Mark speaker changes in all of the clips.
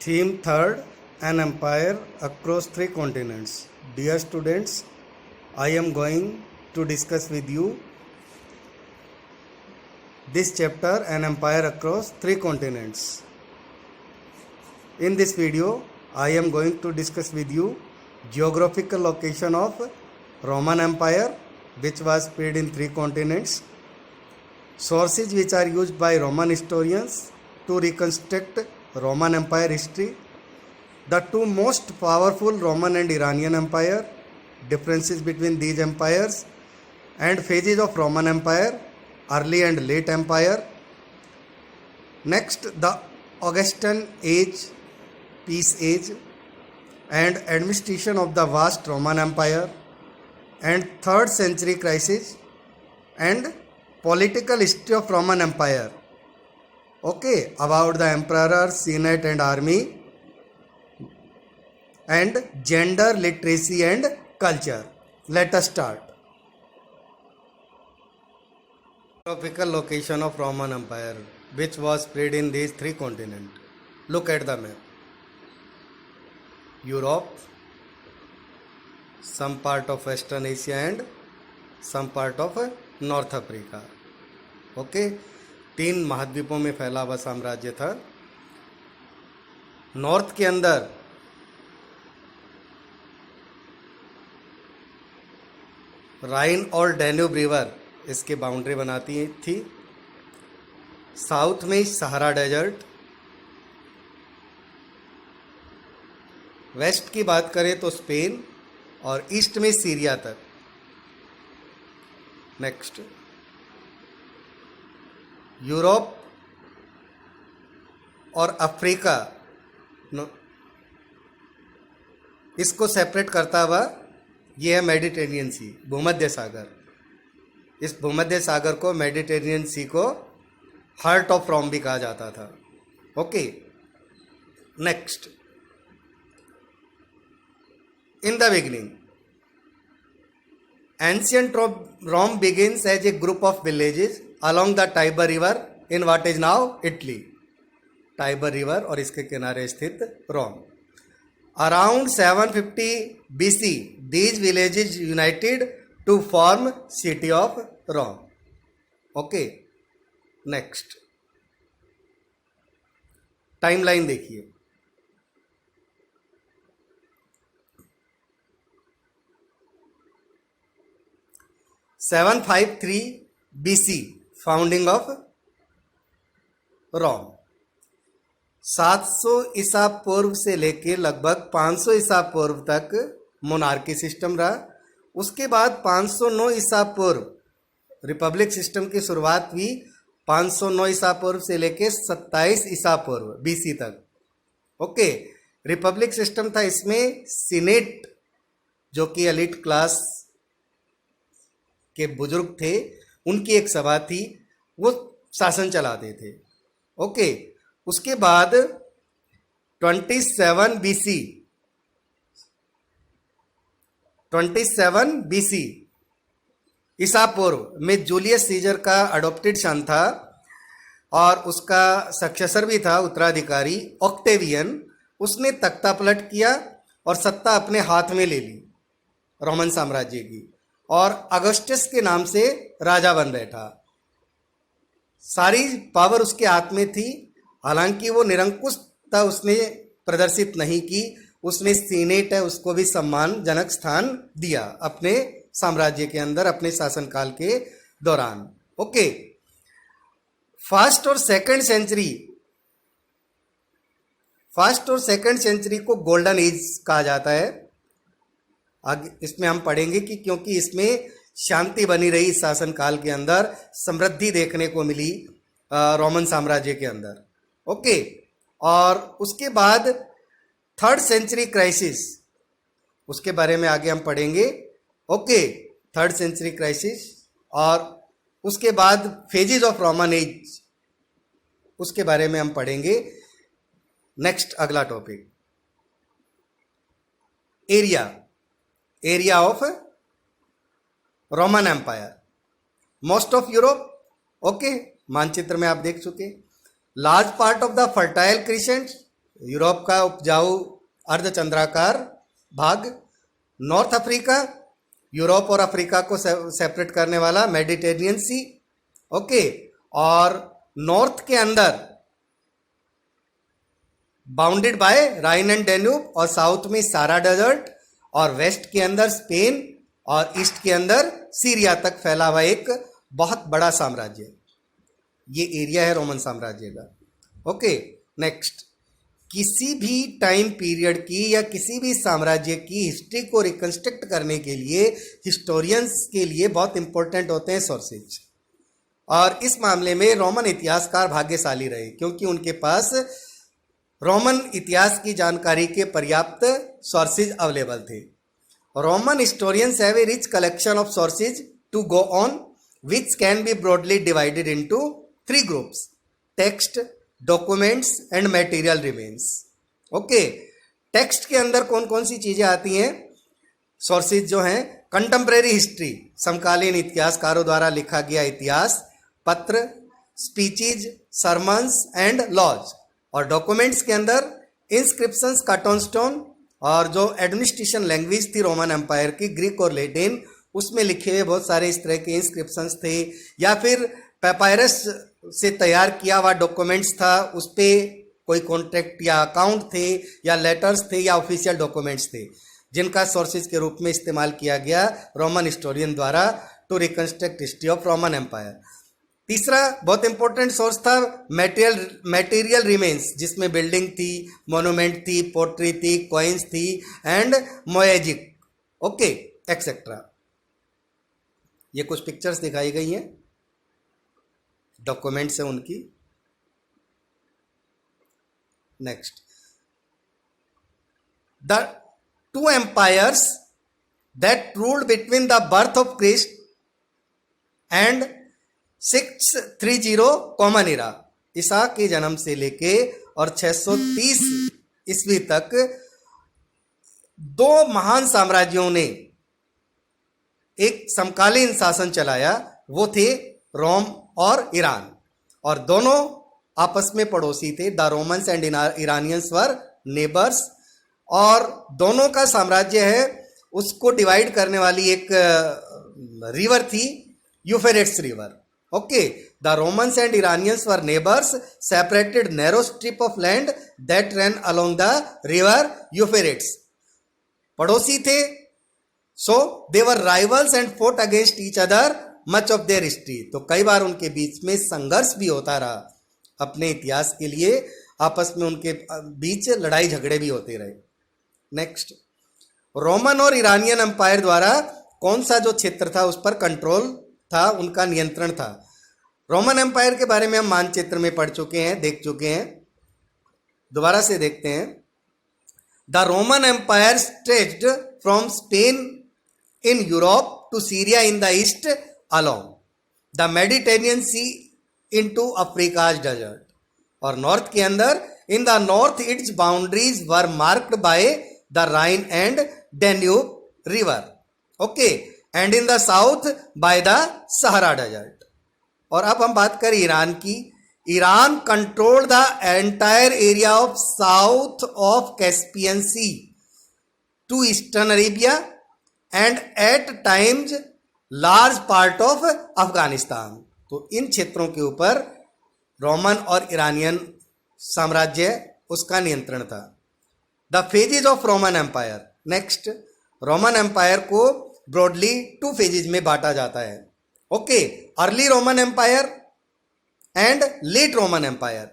Speaker 1: Theme third, an empire across three continents. Dear students, I am going to discuss with you this chapter, an empire across three continents. In this video, I am going to discuss with you geographical location of Roman Empire, which was spread in three continents, sources which are used by Roman historians to reconstruct Roman Empire history, the two most powerful Roman and Iranian Empire, differences between these empires, and phases of Roman Empire, early and late empire. Next, the Augustan age, peace age, and administration of the vast Roman Empire, and 3rd century crisis, and political history of Roman Empire. Okay, about the emperor, senate and army, and gender, literacy and culture. Let us start. Geographical location of Roman Empire, which was spread in these three continents. Look at the map. Europe, some part of Western Asia and some part of North Africa. Okay, 3 महाद्वीपों में फैला हुआ साम्राज्य था. North के अंदर राइन और Danube river इसके बाउंड्री बनाती थी. साउथ में सहारा डेजर्ट. वेस्ट की बात करें तो स्पेन और ईस्ट में सीरिया तक. नेक्स्ट, यूरोप और अफ्रीका इसको सेपरेट करता हुआ ये है मेडिटेरियन सी, भूमध्य सागर. इस भूमध्य सागर को, मेडिटेरियन सी को हार्ट ऑफ रोम भी कहा जाता था. Okay, next, in the beginning, ancient Rome begins as a group of villages along the Tiber river in what is now Italy. Tiber river और इसके किनारे स्थित रोम. Around 750 BC, these villages united to form city of Rome. Okay, next, timeline देखिए. 753 BC, founding of Rome. 700 ईसा पूर्व से लेकर लगभग 500 ईसा पूर्व तक मोनार्की सिस्टम रहा. उसके बाद 509 ईसा पूर्व रिपब्लिक सिस्टम की शुरुआत हुई. 509 ईसा पूर्व से लेकर 27 ईसा पूर्व BC तक. ओके, रिपब्लिक सिस्टम था. इसमें सीनेट, जो कि एलिट क्लास के बुजुर्ग थे, उनकी एक सभा थी, वो शासन चलाते थे. ओके, उसके बाद 27 BC ईसा पूर्व में जूलियस सीजर का अडॉप्टेड सन था और उसका सक्सेसर भी था, उत्तराधिकारी, ऑक्टेवियन. उसने तख्ता पलट किया और सत्ता अपने हाथ में ले ली रोमन साम्राज्य की, और अगस्टस के नाम से राजा बन बैठा. सारी पावर उसके हाथ में थी. हालांकि वो निरंकुशता उसने प्रदर्शित नहीं की. उसने सीनेट है उसको भी सम्मानजनक स्थान दिया अपने साम्राज्य के अंदर, अपने शासनकाल के दौरान. ओके, फर्स्ट और सेकंड सेंचुरी को गोल्डन एज कहा जाता है. आगे इसमें हम पढ़ेंगे कि क्योंकि इसमें शांति बनी रही, शासनकाल के अंदर समृद्धि देखने को मिली रोमन साम्राज्य के अंदर. ओके, और उसके बाद 3rd सेंचुरी क्राइसिस, उसके बारे में आगे हम पढ़ेंगे. ओके, 3rd सेंचुरी क्राइसिस, और उसके बाद फेजेस ऑफ रोमन एज, उसके बारे में हम पढ़ेंगे. नेक्स्ट, अगला topic, area of Roman empire. Most of Europe. Okay, मानचित्र में आप देख चुके. Large part of the fertile crescent Europe का उपजाऊ अर्धचंद्राकार भाग, नॉर्थ अफ्रीका यूरोप और अफ्रीका को सेपरेट करने वाला मेडिटेरियन सी, ओके, और नॉर्थ के अंदर bounded by Rhine and Danube, और साउथ में सारा डेजर्ट, और वेस्ट के अंदर स्पेन, और ईस्ट के अंदर सीरिया तक फैला हुआ एक बहुत बड़ा साम्राज्य। ये एरिया है रोमन साम्राज्य का। ओके, नेक्स्ट, किसी भी टाइम पीरियड की या किसी भी साम्राज्य की हिस्ट्री को रिकंस्ट्रक्ट करने के लिए हिस्टोरियंस के लिए बहुत इंपॉर्टेंट होते हैं सोर्सेज, और इस मामले में रोमन इतिहासकार भाग्यशाली रहे क्योंकि उनके पास रोमन इतिहास की जानकारी के पर्याप्त सोर्सेज अवेलेबल थे। Roman historians have a rich collection of sources to go on which can be broadly divided into three groups: text, documents and material remains. Okay, text के अंदर कौन कौन सी चीजें आती हैं? सोर्सेज जो हैं, कंटेम्प्रेरी हिस्ट्री, समकालीन इतिहासकारों द्वारा लिखा गया इतिहास, पत्र, स्पीचेज, सरमन्स एंड लॉज, और डॉक्यूमेंट्स के अंदर इंस्क्रिप्शंस, कार्टून स्टोन, और जो एडमिनिस्ट्रेशन लैंग्वेज थी रोमन एम्पायर की, ग्रीक और लैटिन, उसमें लिखे हुए बहुत सारे इस तरह के इंस्क्रिप्शंस थे, या फिर पेपायरस से तैयार किया हुआ डॉक्यूमेंट्स था, उस पर कोई कॉन्ट्रैक्ट या अकाउंट थे, या लेटर्स थे, या ऑफिशियल डॉक्यूमेंट्स थे, जिनका सोर्सेज के रूप में इस्तेमाल किया गया रोमन हिस्टोरियन द्वारा to reconstruct history of Roman empire. तीसरा बहुत इंपॉर्टेंट सोर्स था मटेरियल रिमेन्स, जिसमें बिल्डिंग थी, मोनूमेंट थी, पोट्री थी, कॉइन्स थी एंड मोएजिक, ओके, एक्सेट्रा। ये कुछ पिक्चर्स दिखाई गई हैं, डॉक्यूमेंट्स है उनकी। Next, the two empires that ruled between the birth of Christ and 630 common era, ईसा के जन्म से लेके और 630 ईस्वी तक दो महान साम्राज्यों ने एक समकालीन शासन चलाया, वो थे रोम और ईरान, और दोनों आपस में पड़ोसी थे। The Romans and Iranians were neighbours, और दोनों का साम्राज्य है उसको डिवाइड करने वाली एक रिवर थी, Euphrates river. Okay, the Romans and Iranians were neighbours, separated narrow strip of land that run along the river Euphrates, पड़ोसी थे। So they were rivals and fought against each other much of their history, तो कई बार उनके बीच में संघर्ष भी होता रहा, अपने इतिहास के लिए आपस में उनके बीच लड़ाई झगड़े भी होते रहे। नेक्स्ट, रोमन और ईरानियन एम्पायर द्वारा कौन सा जो क्षेत्र था उस पर कंट्रोल था, उनका नियंत्रण था। रोमन एम्पायर के बारे में हम मानचित्र में पढ़ चुके हैं, देख चुके हैं, दोबारा से देखते हैं। The Roman empire stretched from Spain in Europe to Syria in the east along the Mediterranean sea into Africa's desert, और नॉर्थ के अंदर in the north its boundaries were marked by the Rhine and Danube river, okay, and in the south by the Sahara desert. और अब हम बात करें Iran की। Iran control the entire area of south of Caspian sea to eastern Arabia and at times large part of Afghanistan. तो इन क्षेत्रों के ऊपर रोमन और ईरानियन साम्राज्य उसका नियंत्रण था। The phases of Roman empire. Next, Roman empire को ब्रॉडली टू फेजेज में बांटा जाता है। Okay, early Roman empire and late Roman empire.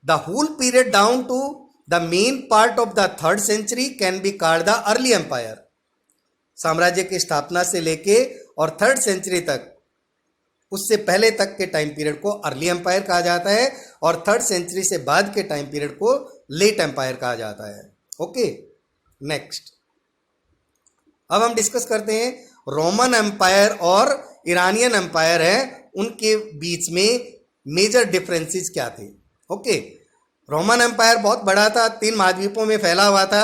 Speaker 1: The whole period down to the main part of the 3rd century can be called the early empire. साम्राज्य की स्थापना से लेके और 3rd century तक, उससे पहले तक के टाइम पीरियड को अर्ली एम्पायर कहा जाता है, और 3rd century से बाद के टाइम पीरियड को लेट एम्पायर कहा जाता है। ओके, नेक्स्ट, अब हम डिस्कस करते हैं रोमन एम्पायर और ईरानियन एम्पायर है, उनके बीच में मेजर डिफरेंसेस क्या थे। ओके, रोमन एम्पायर बहुत बड़ा था, 3 महाद्वीपों में फैला हुआ था।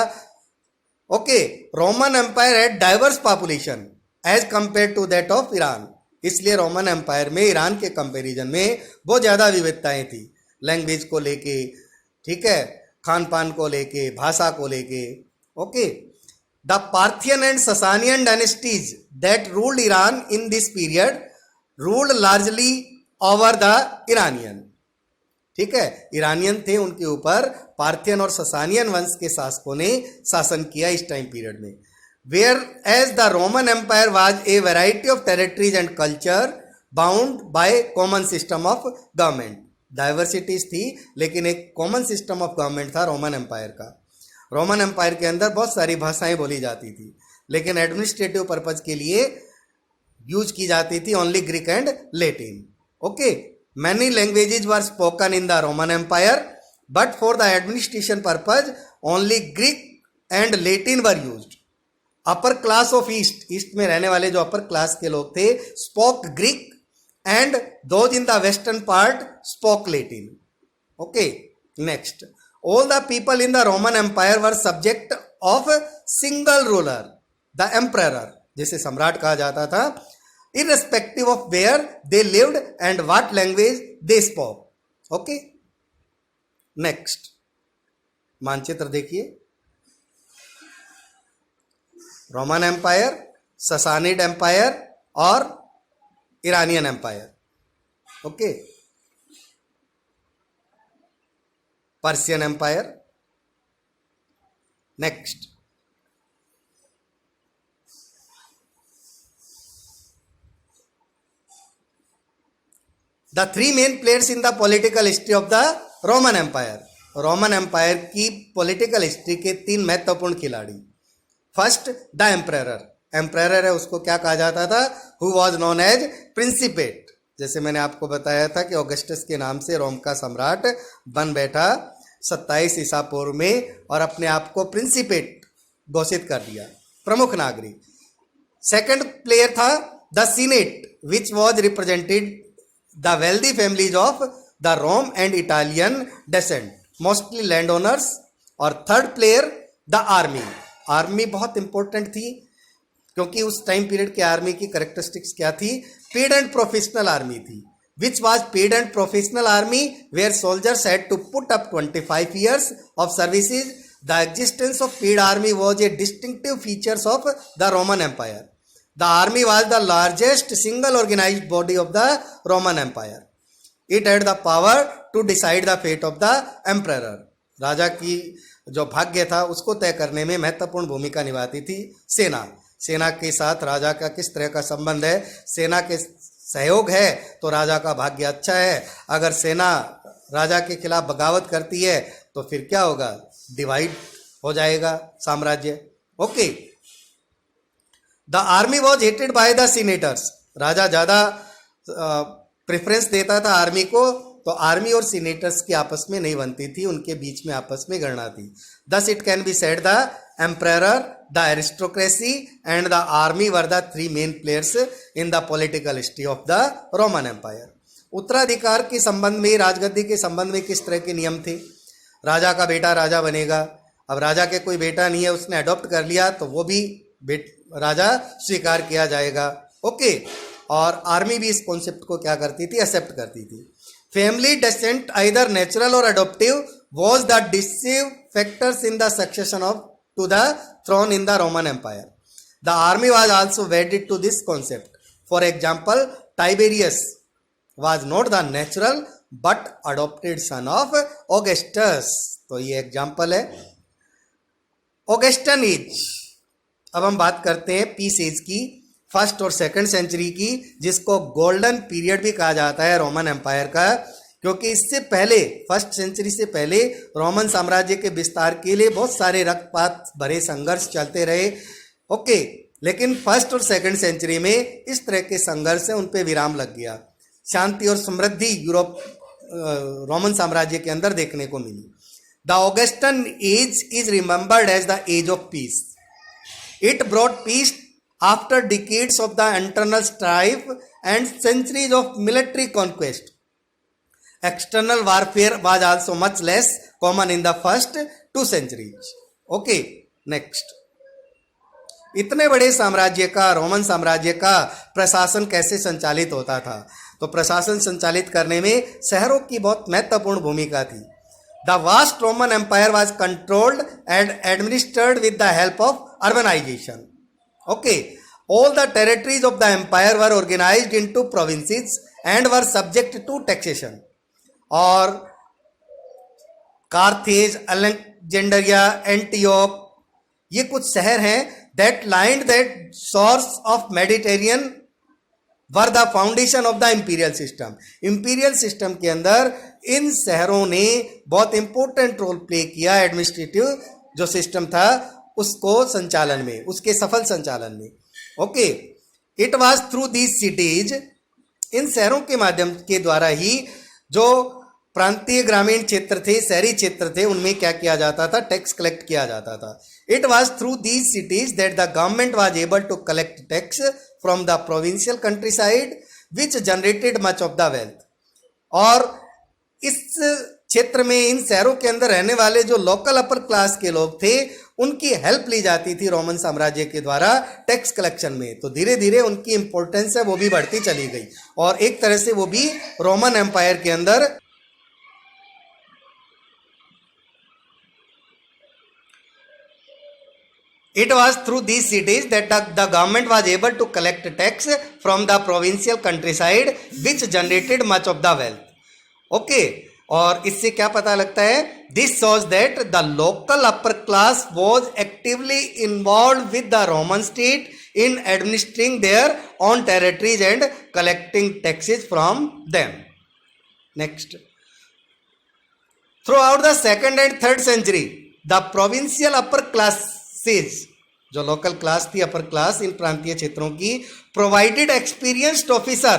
Speaker 1: ओके, रोमन एम्पायर है diverse population as compare to that of Iran, इसलिए रोमन एम्पायर में ईरान के कंपैरिजन में बहुत ज़्यादा विविधताएं थी, लैंग्वेज को लेके, ठीक है, खान पान को लेके, भाषा को लेके। Okay, the Parthian and Sasanian dynasties that ruled Iran in this period ruled largely over the Iranian. ठीक है, ईरानियन थे, उनके ऊपर पार्थियन और ससानियन वंश के शासकों ने शासन किया इस टाइम पीरियड में। Where as the Roman empire was a variety of territories and culture bound by common system of government. Diversities थी लेकिन एक कॉमन सिस्टम ऑफ गवर्नमेंट था रोमन एम्पायर का। रोमन एम्पायर के अंदर बहुत सारी भाषाएं बोली जाती थी लेकिन एडमिनिस्ट्रेटिव पर्पज के लिए यूज की जाती थी only Greek and Latin. Okay, many languages were spoken in the Roman empire but for the administration purpose only Greek and Latin were used. Upper class of east, east में रहने वाले जो upper class के लोग थे spoke Greek and those in the western part spoke Latin. Okay, next. All the people in the Roman Empire were subject of a single ruler, the emperor, जिसे सम्राट कहा जाता था, irrespective of where they lived and what language they spoke. Okay, next. मानचित्र देखिए, Roman empire, Sassanid empire और Iranian empire. Okay, Persian empire. Next, the three main players in the political history of the Roman empire. Roman empire की political history के तीन महत्वपूर्ण खिलाड़ी। First, the emperor. Emperor है उसको क्या कहा जाता था? Who was known as principate. जैसे मैंने आपको बताया था कि ऑगस्टस के नाम से रोम का सम्राट बन बैठा 27 ईसा पूर्व में और अपने आप को प्रिंसिपेट घोषित कर दिया, प्रमुख नागरिक। सेकंड प्लेयर था the senate which was represented the wealthy families of the Rome and Italian descent, mostly land owners. और third player the army. Army बहुत इंपॉर्टेंट थी क्योंकि उस टाइम पीरियड के आर्मी की कैरेक्टरिस्टिक्स क्या थी? पेड एंड प्रोफेशनल आर्मी थी। Which was paid and professional army where soldiers had to put up 25 years of services. The existence of paid army was a distinctive features of the Roman Empire. The army was the largest single organized body of the Roman Empire. It had the power to decide the fate of the emperor. राजा की जो भाग्य था उसको तय करने में महत्वपूर्ण भूमिका निभाती थी सेना। सेना के साथ राजा का किस तरह का संबंध है? सेना के सहयोग है तो राजा का भाग्य अच्छा है। अगर सेना राजा के खिलाफ बगावत करती है तो फिर क्या होगा? डिवाइड हो जाएगा साम्राज्य। Okay, the army was hated by the senators. राजा ज्यादा प्रेफरेंस देता था आर्मी को, तो आर्मी और सीनेटर्स की आपस में नहीं बनती थी, उनके बीच में आपस में गणना थी। Thus it can be said the emperor, the aristocracy and the army were the three main players in the political history of the Roman empire. उत्तराधिकार के संबंध में, राजगद्दी के संबंध में किस तरह के नियम थे? राजा का बेटा राजा बनेगा। अब राजा के कोई बेटा नहीं है, उसने अडॉप्ट कर लिया तो वो भी राजा स्वीकार किया जाएगा। ओके, और आर्मी भी इस कॉन्सेप्ट को क्या करती थी? एक्सेप्ट करती थी। फैमिली डेसेंट आइदर नेचुरल और adoptive was the decisive factors in the succession of to the throne in the Roman empire. The army was also wedded to this concept. For example, Tiberius was not the natural but adopted son of Augustus. तो ये example है। Augustan age, अब हम बात करते हैं piece as की, first और सेकंड सेंचुरी की, जिसको गोल्डन पीरियड भी कहा जाता है रोमन एम्पायर का, क्योंकि इससे पहले, फर्स्ट सेंचुरी से पहले रोमन साम्राज्य के विस्तार के लिए बहुत सारे रक्तपात भरे संघर्ष चलते रहे। ओके, लेकिन फर्स्ट और सेकंड सेंचुरी में इस तरह के संघर्ष से उन पे विराम लग गया। शांति और समृद्धि यूरोप रोमन साम्राज्य के अंदर देखने को मिली। The Augustan age is remembered as the age of peace. It brought peace after decades of the internal strife and centuries of military conquest. External warfare was also much less common in the first 2 centuries. Okay, next. इतने बड़े साम्राज्य का, Roman साम्राज्य का प्रशासन कैसे संचालित होता था? तो प्रशासन संचालित करने में शहरों की बहुत महत्वपूर्ण भूमिका थी। The vast Roman Empire was controlled and administered with the help of urbanization. Okay, all the territories of the empire were organized into provinces and were subject to taxation. और Carthage, Alexandria, Antioch, ये कुछ शहर हैं that lined that shores of Mediterranean were the foundation of the imperial system. Imperial system के अंदर इन शहरों ने बहुत इंपॉर्टेंट रोल प्ले किया एडमिनिस्ट्रेटिव जो सिस्टम था उसको संचालन में, उसके सफल संचालन में. Okay, it was through these cities, इन शहरों के माध्यम के द्वारा ही जो प्रांतीय ग्रामीण क्षेत्र थे, शहरी क्षेत्र थे, उनमें क्या किया जाता था, टैक्स कलेक्ट किया जाता था. It was through these cities that the government was able to collect tax from the provincial countryside which generated much of the wealth. और इस क्षेत्र में, इन शहरों के अंदर रहने वाले जो लोकल अपर क्लास के लोग थे उनकी हेल्प ली जाती थी रोमन साम्राज्य के द्वारा टैक्स कलेक्शन में. तो धीरे धीरे उनकी इंपॉर्टेंस है वो भी बढ़ती चली गई और एक तरह से वो भी रोमन एम्पायर के अंदर It was through these cities that the government was able to collect tax from the provincial countryside which generated much of the wealth. Okay, और इससे क्या पता लगता है, this shows that the local upper class was actively involved with the Roman state in administering their own territories and collecting taxes from them. Next, throughout the 2nd and 3rd century, the provincial upper classes, जो local class थी, upper class in प्रांतीय क्षेत्रों की, provided experienced officer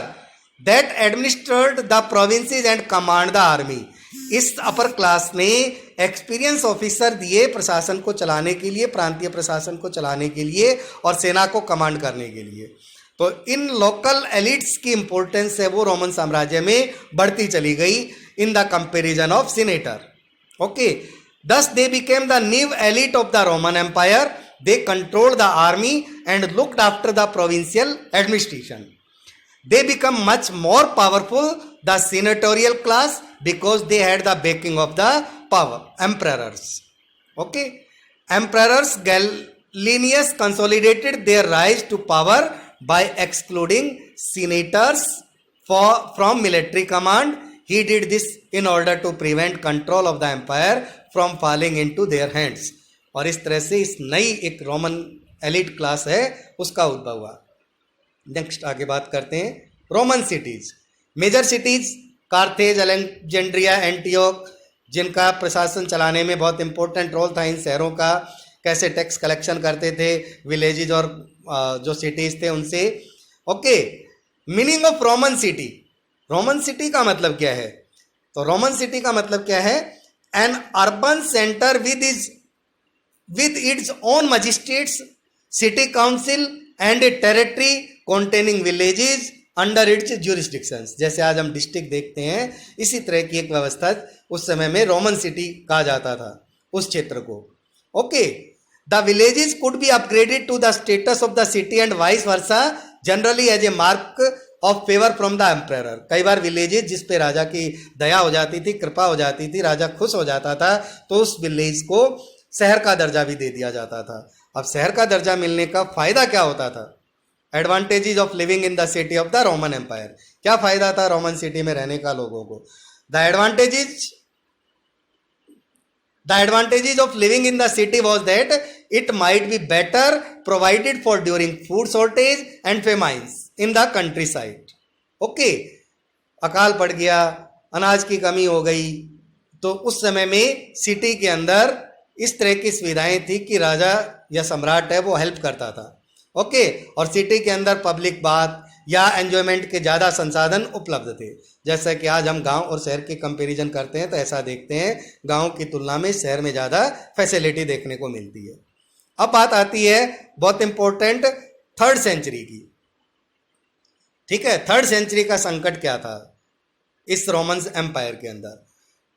Speaker 1: that administered the provinces and command the army. इस upper class ने experience officer दिए प्रशासन को चलाने के लिए, प्रांतीय प्रशासन को चलाने के लिए और सेना को कमांड करने के लिए. तो इन लोकल एलिट्स की इंपॉर्टेंस है वो रोमन साम्राज्य में बढ़ती चली गई in the comparison of senator. Okay, thus they became the new elite of the Roman Empire. They controlled the army and looked after the provincial administration. They become much more powerful, the senatorial class, because they had the backing of the power emperors. Okay, emperors Gallienus consolidated their rise to power by excluding senators from military command. He did this in order to prevent control of the empire from falling into their hands. और इस तरह से इस नई एक Roman elite class है उसका उद्भव हुआ. नेक्स्ट आगे बात करते हैं Roman cities. Major cities Carthage, Alexandria, Antioch, जिनका प्रशासन चलाने में बहुत इंपॉर्टेंट रोल था इन शहरों का, कैसे टैक्स कलेक्शन करते थे विलेजेज और जो सिटीज थे उनसे. Okay, meaning of Roman city. Roman city का मतलब क्या है, तो रोमन सिटी का मतलब क्या है, N urban centre with its own magistrates, city council and a territory containing villages under its jurisdictions. जैसे आज हम डिस्ट्रिक्ट देखते हैं, इसी तरह की एक व्यवस्था उस समय में रोमन सिटी कहा जाता था उस क्षेत्र को. Okay, the villages could be upgraded to the status of the city and vice versa, generally as a mark of favour from the emperor. कई बार विलेजेस जिस पे राजा की दया हो जाती थी, कृपा हो जाती थी, राजा खुश हो जाता था, तो उस विलेज को शहर का दर्जा भी दे दिया जाता था. अब शहर का दर्जा मिलने का फायदा क्या होता था, advantages of living in the city of the Roman empire. क्या फायदा था रोमन सिटी में रहने का लोगों को, the advantages of living in the city was that it might be better provided for during food shortage and famines in the country side. Okay, अकाल पड़ गया, अनाज की कमी हो गई, तो उस समय में सिटी के अंदर इस तरह की सुविधाएं थी कि राजा या सम्राट है वो हेल्प करता था. ओके, और सिटी के अंदर पब्लिक बात या एंजॉयमेंट के ज़्यादा संसाधन उपलब्ध थे. जैसा कि आज हम गांव और शहर के कंपैरिजन करते हैं तो ऐसा देखते हैं गांव की तुलना में शहर में ज़्यादा फैसिलिटी देखने को मिलती है. अब बात आती है बहुत इंपॉर्टेंट 3rd सेंचुरी की. ठीक है, 3rd सेंचुरी का संकट क्या था इस रोमन एम्पायर के अंदर.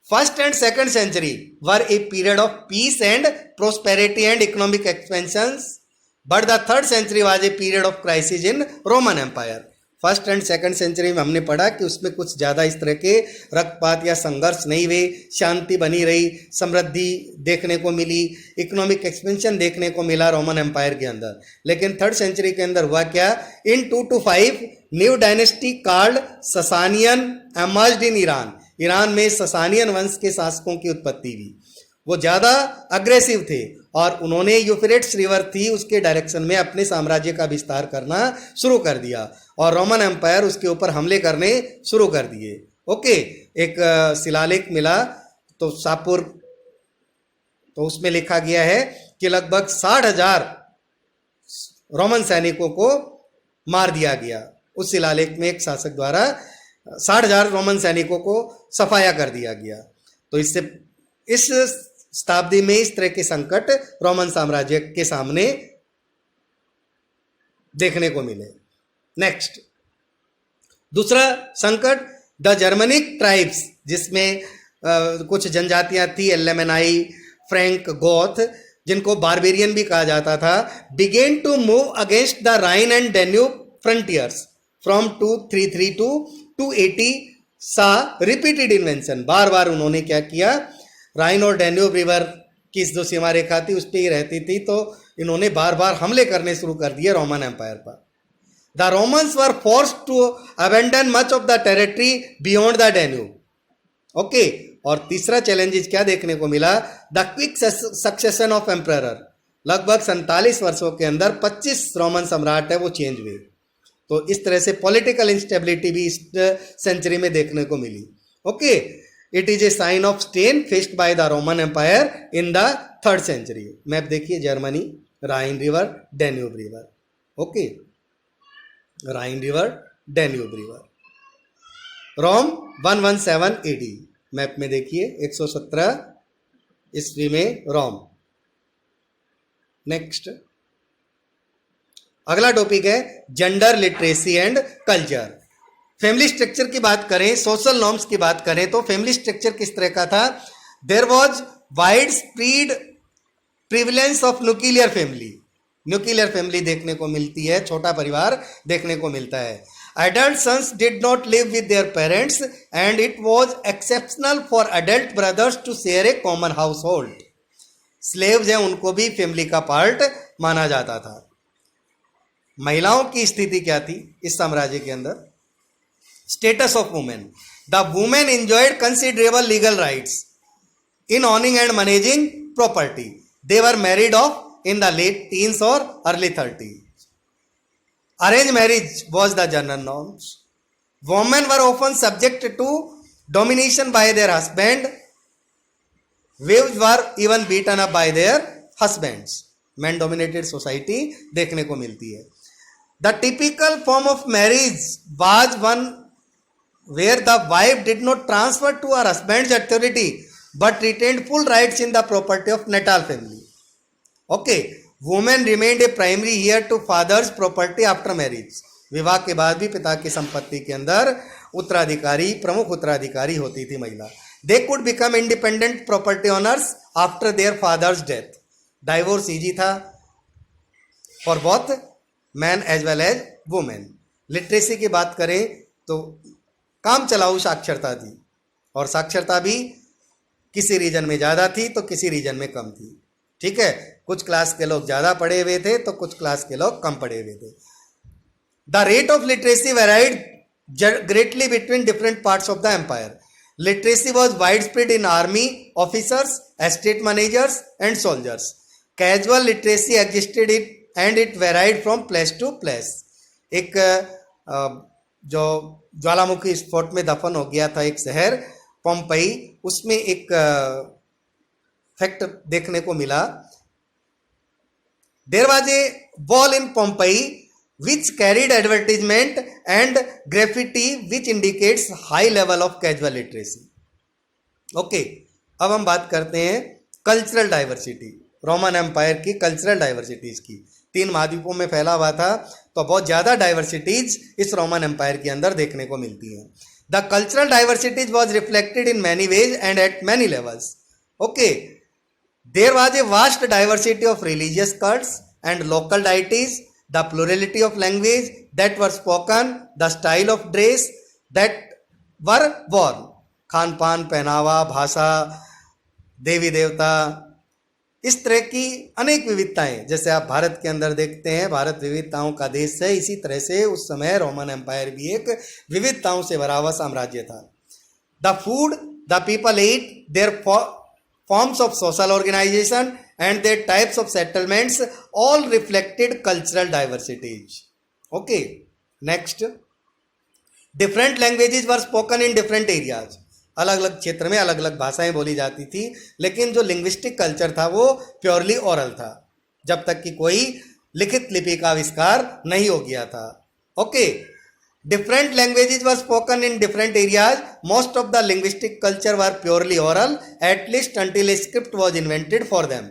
Speaker 1: First and 2nd century were a period of peace and prosperity and economic expansions, but the 3rd century was a period of crisis in Roman Empire. First and second century में हमने पढ़ा कि उसमें कुछ ज़्यादा इस तरह के रक्तपात या संघर्ष नहीं हुए, शांति बनी रही, समृद्धि देखने को मिली, इकोनॉमिक एक्सपेंशन देखने को मिला रोमन एम्पायर के अंदर। लेकिन थर्ड सेंचुरी के अंदर हुआ क्या, in 225 new dynasty called Sassanian emerged in Iran. Iran में ससानियन वंश के शासकों की उत्पत्ति हुई। वो ज़्यादा अग्रेसिव थे और उन्होंने यूफ्रेट्स रिवर थी उसके डायरेक्शन में अपने साम्राज्य का विस्तार करना शुरू कर दिया और रोमन एम्पायर उसके ऊपर हमले करने शुरू कर दिए। ओके, एक शिलालेख मिला तो शाहपुर, तो उसमें लिखा गया है कि लगभग 60,000 रोमन सैनिकों को मार दिया गया। उस शिलालेख में एक शासक द्वारा 60,000 रोमन सैनिकों को सफाया कर दिया गया। तो इससे इस शताब्दी में इस तरह के संकट रोमन साम्राज्य के सामने देखने को मिले। नेक्स्ट, दूसरा संकट द जर्मनिक ट्राइब्स, जिसमें कुछ जनजातियां थी, एलेमेनाई, फ्रैंक, गोथ, जिनको बारबेरियन भी कहा जाता था, began to move against the Rhine and Danube frontiers from 233 to 280 saw repeated invention. बार बार उन्होंने क्या किया, राइन और डेन्यूब रिवर की जो सीमा रेखा थी उस पर ही रहती थी, तो इन्होंने बार बार हमले करने शुरू कर दिए रोमन एम्पायर पर। The Romans were forced to abandon much of the territory beyond the Danube. Okay, और तीसरा चैलेंजेस क्या देखने को मिला, the quick succession of emperor. लगभग 47 वर्षों के अंदर 25 रोमन सम्राट है वो चेंज हुए। तो इस तरह से पॉलिटिकल इंस्टेबिलिटी भी इस सेंचुरी में देखने को मिली। Okay, it is a sign of strain faced by the Roman empire in the third century. Map देखिए, Germany, Rhine river, Danube river. Okay, Rhine river, Danube river. Rome 117 AD, map में देखिए 117 ईस्वी में Rome. Next, अगला topic है gender, literacy and culture. Family structure की बात करें, सोशल नॉर्म्स की बात करें तो फैमिली स्ट्रक्चर किस तरह का था, there was widespread prevalence of nuclear family. Nuclear family देखने को मिलती है, छोटा परिवार देखने को मिलता है। Adult sons did not live with their parents and it was exceptional for adult brothers to share a common household. Slaves हैं, उनको भी फैमिली का पार्ट माना जाता था। महिलाओं की स्थिति क्या थी इस साम्राज्य के अंदर, status of women, the women enjoyed considerable legal rights in owning and managing property. They were married off in the late teens और early 30s. Arranged marriage was the general norms. Women were often subject to domination by their husband. Wives were even beaten up by their husbands. Men dominated society देखने को मिलती है। The typical form of marriage was one where the wife did not transfer to her husband's authority but retained full rights in the property of natal family. Okay, women remained a primary heir to father's property after marriage. विवाह के बाद भी पिता की संपत्ति के अंदर उत्तराधिकारी, प्रमुख उत्तराधिकारी होती थी महिला। They could become independent property owners after their father's death. Divorce easy था for both men as well as women. Literacy की बात करें तो काम चलाऊ साक्षरता थी और साक्षरता भी किसी रीजन में ज़्यादा थी तो किसी रीजन में कम थी। ठीक है, कुछ क्लास के लोग ज़्यादा पढ़े हुए थे तो कुछ क्लास के लोग कम पढ़े हुए थे। The rate of literacy varied greatly between different parts of the empire. Literacy was widespread in army officers, estate managers, and soldiers. Casual literacy existed and it varied from place to place. एक जो ज्वालामुखी स्फोट में दफन हो गया था एक शहर पोम्पई, उसमें एक फैक्ट देखने को मिला। There was a wall in Pompeii which carried advertisement and graffiti which indicates high level of casual literacy. Okay, अब हम बात करते हैं कल्चरल डाइवर्सिटी, रोमन एम्पायर की कल्चरल डाइवर्सिटीज की। 3 महाद्वीपों में फैला हुआ था तो बहुत ज़्यादा डाइवर्सिटीज इस रोमन एम्पायर के अंदर देखने को मिलती हैं। The cultural diversities was reflected in many ways and at many levels. Okay, there was a vast diversity of religious cults and local deities the plurality of language that were spoken, the style of dress that were worn, Khan पान, पहनावा, भाषा, देवी देवता, इस तरह की अनेक विविधताएं। जैसे आप भारत के अंदर देखते हैं, भारत विविधताओं का देश है, इसी तरह से उस समय रोमन एम्पायर भी एक विविधताओं से भरा हुआ साम्राज्य था। The food the people ate, their forms of social organisation and their types of settlements all reflected cultural diversities. Okay, next, different languages were spoken in different areas. अलग अलग क्षेत्र में अलग अलग भाषाएं बोली जाती थी, लेकिन जो लिंग्विस्टिक कल्चर था वो प्योरली ओरल था, जब तक कि कोई लिखित लिपि का आविष्कार नहीं हो गया था। Okay, different languages were spoken in different areas. Most of the linguistic culture were purely oral, at least until a script was invented for them.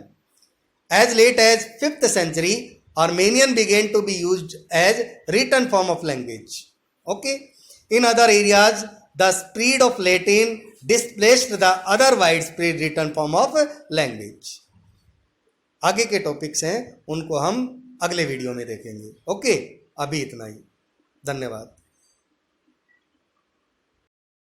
Speaker 1: As late as 5th century, Armenian began to be used as written form of language. Okay. In other areas, the spread of Latin displaced the other widespread written form of language. आगे के topics हैं, उनको हम अगले video में देखेंगे। Okay, अभी इतना ही। धन्यवाद।